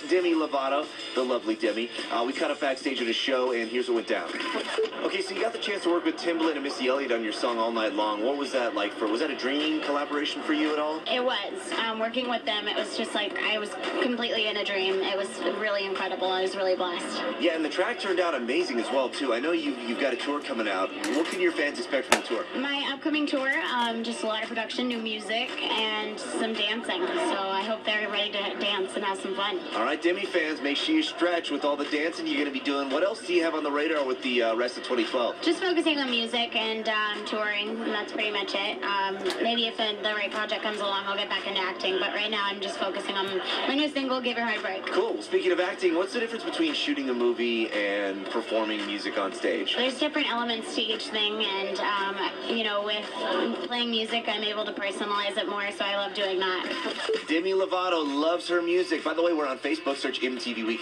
Demi Lovato, the lovely Demi. We caught up backstage at a show, and here's what went down. Okay, so you got the chance to work with Timbaland and Missy Elliott on your song All Night Long. What was that like? Was that a dream collaboration for you at all? It was. Working with them, it was just like I was completely in a dream. It was really incredible. I was really blessed. Yeah, and the track turned out amazing as well, too. I know you've got a tour coming out. What can your fans expect from the tour? My upcoming tour, just a lot of production, new music, and some dancing. So I hope they're ready to dance and have some fun. All right, Demi fans, make sure you stretch with all the dancing you're going to be doing. What else do you have on the radar with the rest of 2012? Just focusing on music and touring, and that's pretty much it. Maybe if the right project comes along, I'll get back into acting. But right now, I'm just focusing on my new single, Give Your Heart a Break. Cool. Speaking of acting, what's the difference between shooting a movie and performing music on stage? There's different elements to each thing, and with playing music, I'm able to personalize it more, so I love doing that. Demi Lovato loves her music. By the way, we're on Facebook. Search MTV Weekly.